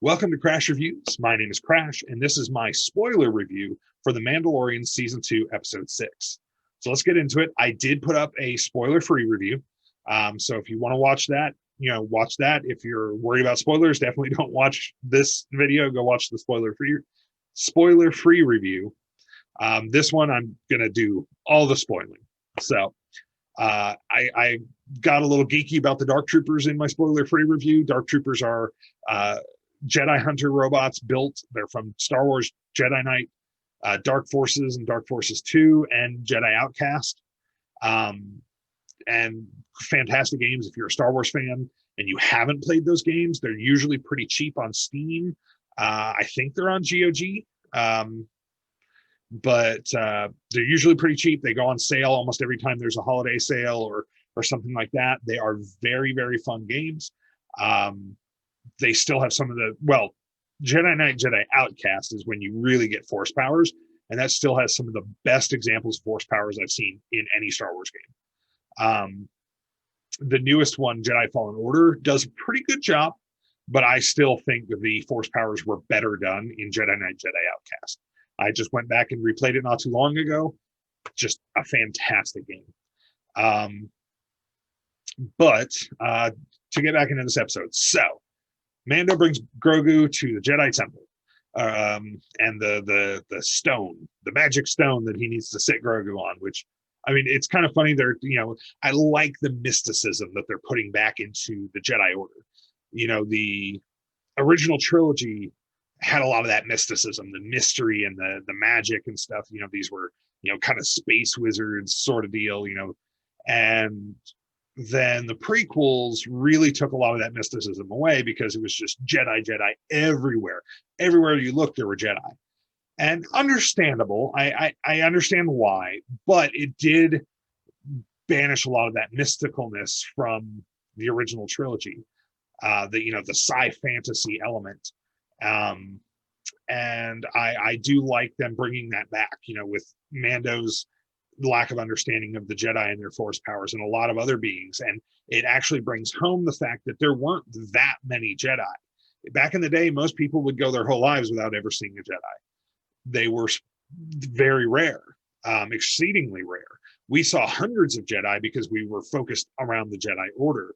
Welcome to Crash Reviews. My name is Crash, and this is my spoiler review for The Mandalorian Season 2, Episode 6. So let's get into it. I did put up a spoiler-free review. So if you want to watch that, watch that. If you're worried about spoilers, definitely don't watch this video. Go watch the spoiler-free review. This one, I'm going to do all the spoiling. So I got a little geeky about the Dark Troopers in my spoiler-free review. Dark Troopers are Jedi Hunter robots built. They're from Star Wars Jedi Knight, Dark Forces and Dark Forces 2, and Jedi Outcast. And fantastic games if you're a Star Wars fan and you haven't played those games. They're usually pretty cheap on Steam. I think they're on GOG. But they're usually pretty cheap. They go on sale almost every time there's a holiday sale or something like that. They are very, very fun games. They still have some of Jedi Knight, Jedi Outcast is when you really get force powers, and that still has some of the best examples of force powers I've seen in any Star Wars game. The newest one, Jedi Fallen Order, does a pretty good job, but I still think the force powers were better done in Jedi Knight, Jedi Outcast. I just went back and replayed it not too long ago. Just a fantastic game. But to get back into this episode, so Mando brings Grogu to the Jedi Temple, and the stone, the magic stone that he needs to sit Grogu on. Which, I mean, it's kind of funny. I like the mysticism that they're putting back into the Jedi Order. The original trilogy had a lot of that mysticism, the mystery and the magic and stuff. These were kind of space wizards sort of deal. And then the prequels really took a lot of that mysticism away because it was just Jedi everywhere. Everywhere you looked, there were Jedi, and understandable. I understand why, but it did banish a lot of that mysticalness from the original trilogy. The sci fantasy element. And I do like them bringing that back, with Mando's lack of understanding of the Jedi and their force powers and a lot of other beings. And it actually brings home the fact that there weren't that many Jedi. Back in the day, most people would go their whole lives without ever seeing a Jedi. They were very rare, exceedingly rare. We saw hundreds of Jedi because we were focused around the Jedi Order.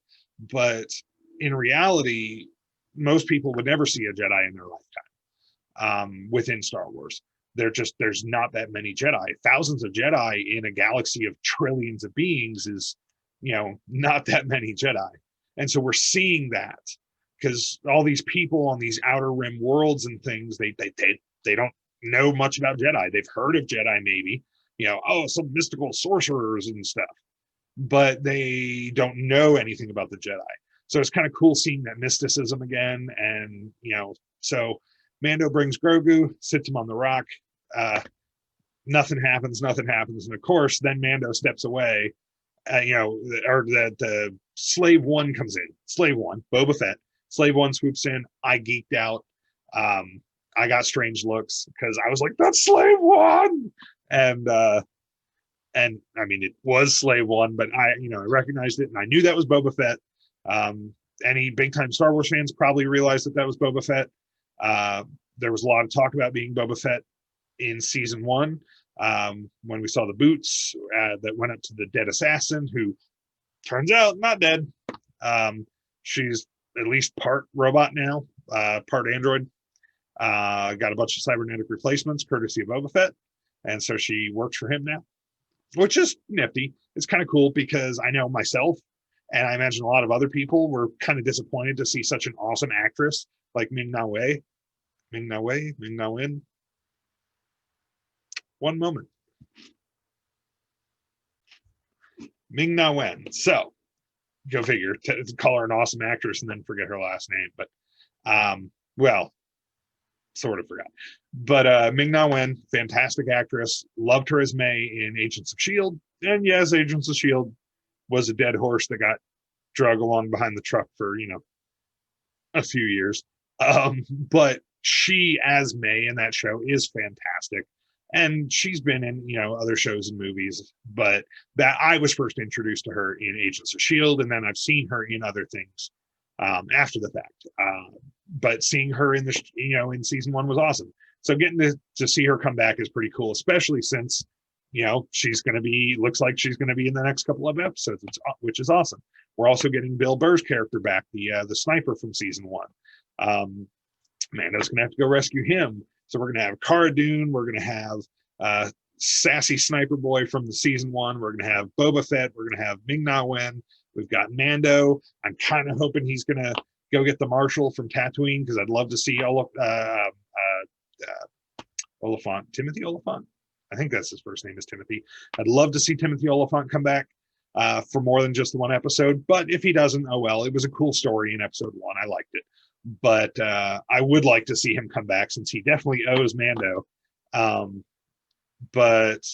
But in reality, most people would never see a Jedi in their lifetime within Star Wars. There's not that many Jedi. Thousands of Jedi in a galaxy of trillions of beings is, not that many Jedi. And so we're seeing that because all these people on these outer rim worlds and things, they don't know much about Jedi. They've heard of Jedi maybe, some mystical sorcerers and stuff, but they don't know anything about the Jedi. So it's kind of cool seeing that mysticism again. And, so Mando brings Grogu, sits him on the rock. Nothing happens. And of course, then Mando steps away, or the Slave One comes in. Slave One, Boba Fett. Slave One swoops in. I geeked out. I got strange looks because I was like, that's Slave One. And I mean, it was Slave One, but I recognized it and I knew that was Boba Fett. Any big time Star Wars fans probably realized that was Boba Fett. There was a lot of talk about being Boba Fett in season 1 when we saw the boots that went up to the dead assassin, who turns out not dead. She's at least part robot now, part android. Got a bunch of cybernetic replacements courtesy of Boba Fett, and so she works for him now, which is nifty. It's kind of cool because I know myself, and I imagine a lot of other people were kind of disappointed to see such an awesome actress like Ming-Na Wen. One moment. Ming-Na Wen. So, go figure. Call her an awesome actress and then forget her last name. But, sort of forgot. But Ming-Na Wen, fantastic actress. Loved her as May in Agents of S.H.I.E.L.D. And yes, Agents of S.H.I.E.L.D. was a dead horse that got drug along behind the truck for, a few years. But she as May in that show is fantastic. And she's been in, other shows and movies, but that I was first introduced to her in Agents of S.H.I.E.L.D. And then I've seen her in other things after the fact. But seeing her in the in season 1 was awesome. So getting to see her come back is pretty cool, especially since she's going to be looks like she's going to be in the next couple of episodes, which is awesome. We're also getting Bill Burr's character back, the sniper from season 1. Mando's going to have to go rescue him. So we're going to have Cara Dune. We're going to have sassy sniper boy from the season 1. We're going to have Boba Fett. We're going to have Ming-Na Wen. We've got Mando. I'm kind of hoping he's going to go get the Marshal from Tatooine, because I'd love to see Oliphant, Timothy Oliphant. I think that's his first name is Timothy. I'd love to see Timothy Oliphant come back for more than just the one episode. But if he doesn't, oh well. It was a cool story in episode 1. I liked it. But I would like to see him come back, since he definitely owes Mando. But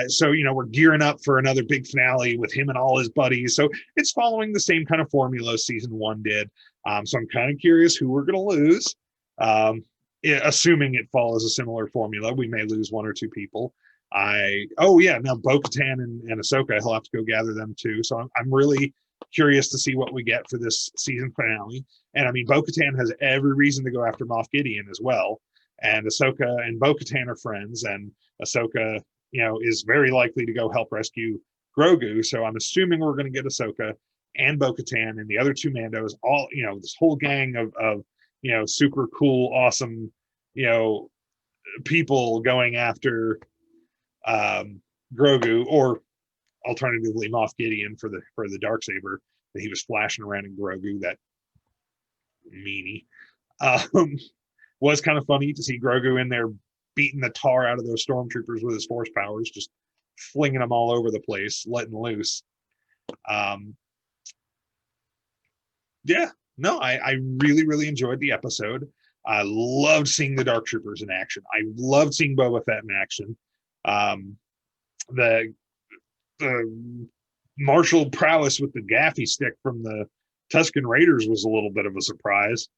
so we're gearing up for another big finale with him and all his buddies. So it's following the same kind of formula season 1 did. So I'm kind of curious who we're going to lose. Assuming it follows a similar formula, we may lose 1 or 2 people. Now Bo-Katan and Ahsoka, he'll have to go gather them too. So I'm really curious to see what we get for this season finale. And I mean, Bo-Katan has every reason to go after Moff Gideon as well. And Ahsoka and Bo-Katan are friends, and Ahsoka, is very likely to go help rescue Grogu. So I'm assuming we're going to get Ahsoka and Bo-Katan and the other 2 Mandos, all, this whole gang of super cool, awesome, people going after Grogu, or alternatively Moff Gideon for the Darksaber that he was flashing around in Grogu, that meanie. Was kind of funny to see Grogu in there beating the tar out of those stormtroopers with his force powers, just flinging them all over the place, letting loose. I really, really enjoyed the episode. I loved seeing the Dark Troopers in action. I loved seeing Boba Fett in action. The martial prowess with the gaffy stick from the Tusken Raiders was a little bit of a surprise.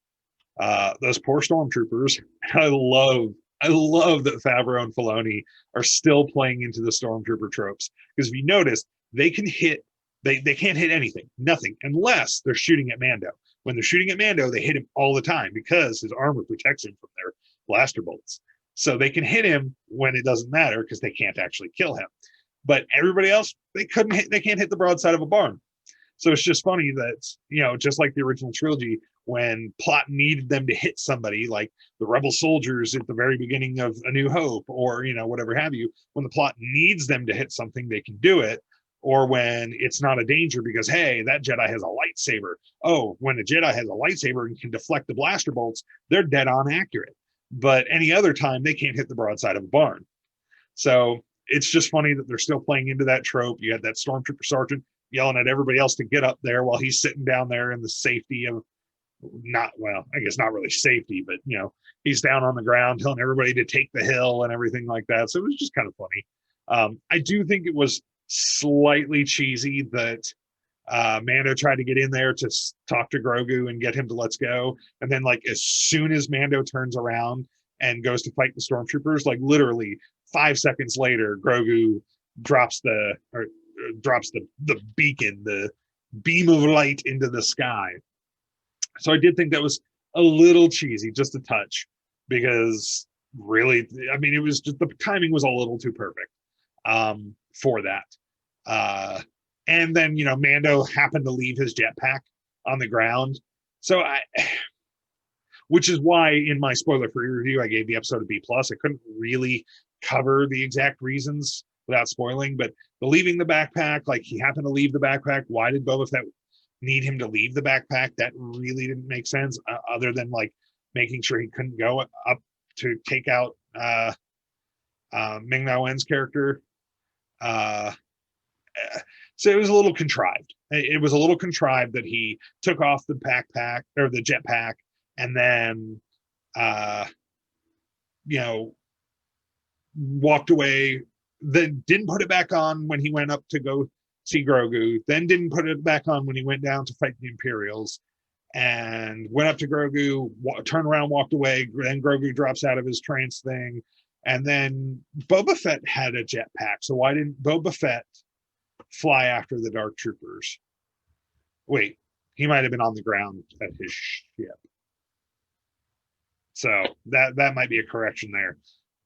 Those poor stormtroopers. I love that Favreau and Filoni are still playing into the stormtrooper tropes, because if you notice, they can't hit anything, nothing, unless they're shooting at Mando. When they're shooting at Mando, they hit him all the time because his armor protects him from their blaster bolts. So they can hit him when it doesn't matter, because they can't actually kill him. But everybody else, they can't hit the broadside of a barn. So it's just funny that, just like the original trilogy, when plot needed them to hit somebody, like the rebel soldiers at the very beginning of A New Hope, or, whatever have you, when the plot needs them to hit something, they can do it. Or when it's not a danger because, hey, that Jedi has a lightsaber. Oh, when a Jedi has a lightsaber and can deflect the blaster bolts, they're dead on accurate. But any other time, they can't hit the broadside of a barn. So it's just funny that they're still playing into that trope. You had that stormtrooper sergeant yelling at everybody else to get up there while he's sitting down there in the safety of not really safety, but he's down on the ground telling everybody to take the hill and everything like that. So it was just kind of funny. I do think it was slightly cheesy that Mando tried to get in there to talk to Grogu and get him to let's go, and then as soon as Mando turns around and goes to fight the stormtroopers, literally 5 seconds later, Grogu drops the beacon, the beam of light into the sky. So I did think that was a little cheesy, just a touch, because really, I mean, it was just the timing was a little too perfect for that. And then, Mando happened to leave his jetpack on the ground. So which is why in my spoiler-free review, I gave the episode a B+. I couldn't really cover the exact reasons without spoiling, but the leaving the backpack, he happened to leave the backpack. Why did Boba Fett need him to leave the backpack? That really didn't make sense, other than making sure he couldn't go up to take out Ming-Na Wen's character. So it was a little contrived. It was a little contrived that he took off the backpack or the jetpack and then, walked away, then didn't put it back on when he went up to go see Grogu, then didn't put it back on when he went down to fight the Imperials, and went up to Grogu, turned around, walked away, then Grogu drops out of his trance thing, and then Boba Fett had a jetpack, so why didn't Boba Fett fly after the Dark Troopers? Wait, He might have been on the ground at his ship. So that might be a correction there.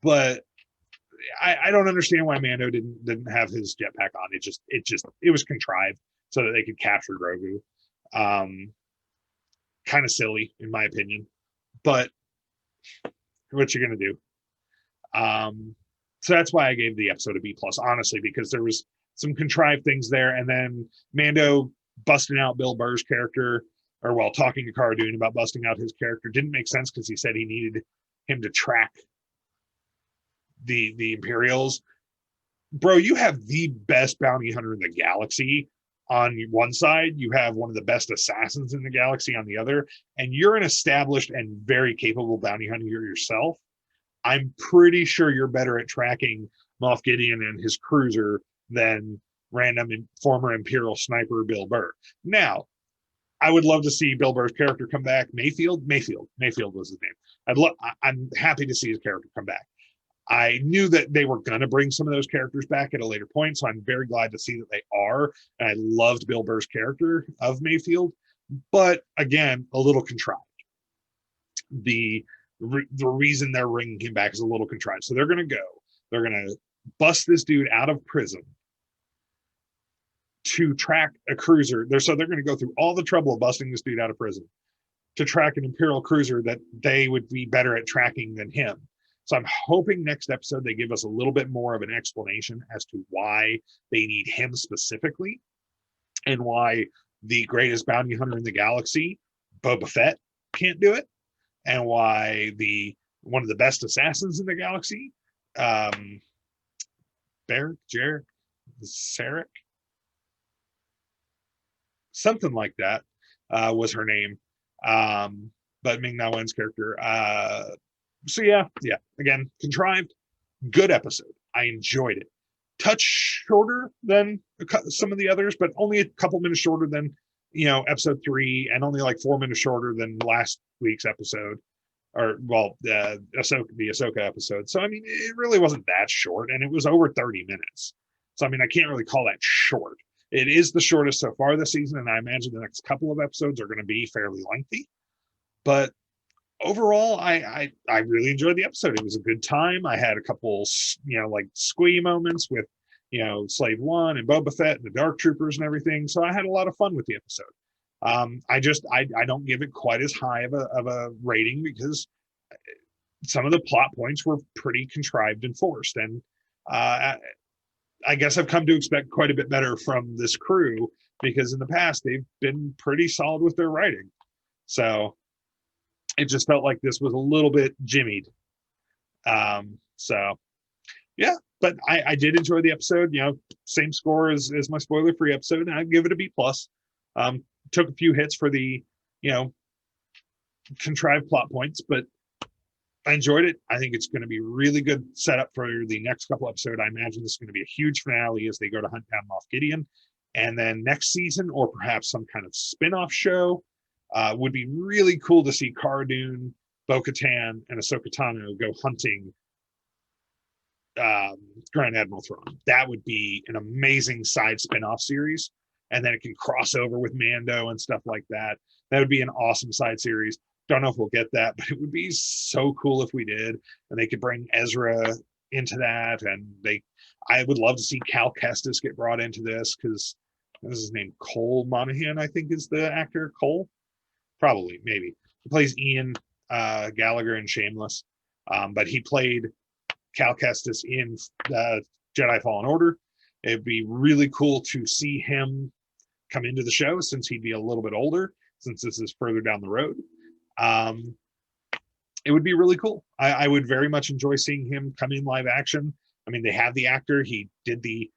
But I don't understand why Mando didn't have his jetpack on. It was contrived so that they could capture Grogu. Kind of silly in my opinion, but what you gonna do? So that's why I gave the episode a B plus, honestly, because there was some contrived things there, and then Mando busting out Bill Burr's character, or while talking to Cara Dune about busting out his character, didn't make sense because he said he needed him to track the Imperials. Bro, you have the best bounty hunter in the galaxy on one side, you have one of the best assassins in the galaxy on the other, and you're an established and very capable bounty hunter yourself. I'm pretty sure you're better at tracking Moff Gideon and his cruiser than random former Imperial sniper Bill Burr. Now, I would love to see Bill Burr's character come back. Mayfield was his name. I'm happy to see his character come back. I knew that they were going to bring some of those characters back at a later point, so I'm very glad to see that they are. And I loved Bill Burr's character of Mayfield, but again, a little contrived. The reason they're bringing him back is a little contrived. So they're going to bust this dude out of prison to track a cruiser. They're going to go through all the trouble of busting this dude out of prison to track an Imperial cruiser that they would be better at tracking than him. So I'm hoping next episode they give us a little bit more of an explanation as to why they need him specifically and why the greatest bounty hunter in the galaxy, Boba Fett, can't do it, and why one of the best assassins in the galaxy, Sarek, something like that, was her name. But Ming-Na Wen's character. So yeah. Again, contrived, good episode. I enjoyed it. Touch shorter than some of the others, but only a couple minutes shorter than episode 3, and only like 4 minutes shorter than last week's episode, or the Ahsoka episode. So I mean, it really wasn't that short, and it was over 30 minutes. So I mean, I can't really call that short. It is the shortest so far this season, and I imagine the next couple of episodes are going to be fairly lengthy. But overall, I really enjoyed the episode. It was a good time. I had a couple, like squee moments with, Slave One and Boba Fett and the Dark Troopers and everything. So I had a lot of fun with the episode. I don't give it quite as high of a rating because some of the plot points were pretty contrived and forced. And I guess I've come to expect quite a bit better from this crew because in the past they've been pretty solid with their writing. So it just felt like this was a little bit jimmied. So yeah, but I did enjoy the episode. Same score as my spoiler-free episode, and I'd give it a B plus. Took a few hits for the contrived plot points, but I enjoyed it. I think it's going to be really good setup for the next couple episodes. I imagine this is going to be a huge finale as they go to hunt down Moff Gideon, and then next season, or perhaps some kind of spin-off show. Would be really cool to see Cara Dune, Bo-Katan, and Ahsoka Tano go hunting Grand Admiral Thrawn. That would be an amazing side spin-off series, and then it can cross over with Mando and stuff like that. That would be an awesome side series. Don't know if we'll get that, but it would be so cool if we did, and they could bring Ezra into that, and I would love to see Cal Kestis get brought into this because what is his name? Cole Monaghan, I think, is the actor. Cole. Probably, maybe. He plays Ian Gallagher in Shameless, but he played Cal Kestis in Jedi Fallen Order. It'd be really cool to see him come into the show since he'd be a little bit older, since this is further down the road. It would be really cool. I would very much enjoy seeing him come in live action. I mean, they have the actor. He did the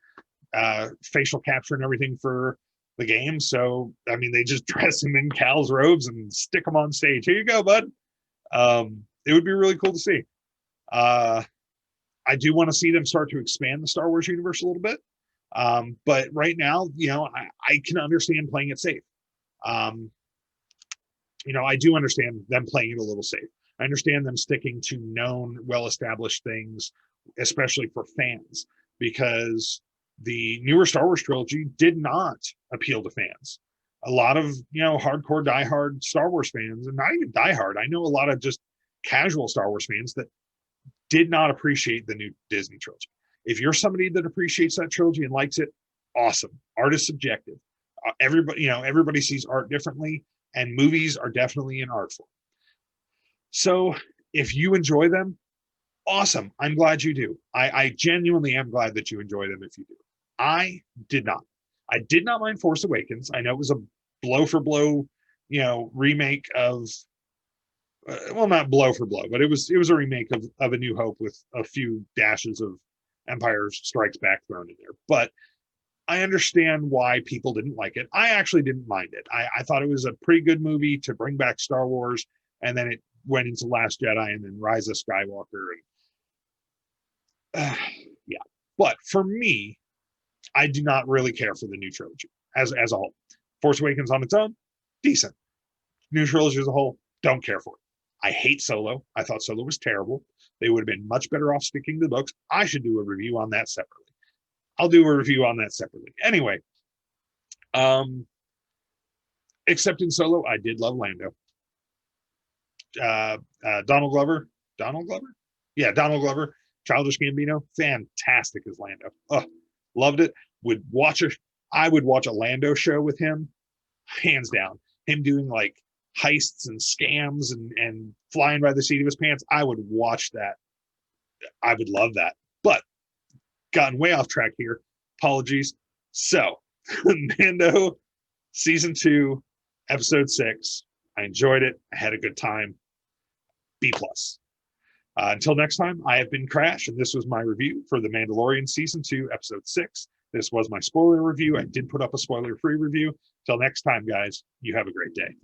facial capture and everything for the game. So, I mean, they just dress him in Cal's robes and stick him on stage. Here you go, bud. It would be really cool to see. I do want to see them start to expand the Star Wars universe a little bit. But right now, I can understand playing it safe. I do understand them playing it a little safe. I understand them sticking to known, well-established things, especially for fans, because the newer Star Wars trilogy did not appeal to fans. a lot of, hardcore diehard Star Wars fans, and not even diehard. I know a lot of just casual Star Wars fans that did not appreciate the new Disney trilogy. If you're somebody that appreciates that trilogy and likes it, awesome. Art is subjective. Everybody sees art differently, and movies are definitely an art form. So if you enjoy them, awesome. I'm glad you do. I genuinely am glad that you enjoy them if you do. I did not. I did not mind Force Awakens. I know it was a blow for blow, remake of, well, not blow for blow, but it was a remake of A New Hope with a few dashes of Empire Strikes Back thrown in there. But I understand why people didn't like it. I actually didn't mind it. I thought it was a pretty good movie to bring back Star Wars, and then it went into Last Jedi and then Rise of Skywalker. And yeah, but for me, I do not really care for the new trilogy as a whole. Force Awakens on its own, decent. New trilogy as a whole, don't care for it. I hate Solo. I thought Solo was terrible. They would have been much better off sticking to the books. I should do a review on that separately. I'll do a review on that separately. Anyway, except in Solo, I did love Lando. Donald Glover. Yeah, Donald Glover. Childish Gambino. Fantastic as Lando. Oh, loved it. I would watch a Lando show with him, hands down. Him doing like heists and scams and flying by the seat of his pants. I would watch that. I would love that. But gotten way off track here. Apologies. So, Mando season 2, episode 6. I enjoyed it. I had a good time. B+. Until next time, I have been Crash, and this was my review for The Mandalorian season 2, episode 6. This was my spoiler review. I did put up a spoiler-free review. Till next time, guys, you have a great day.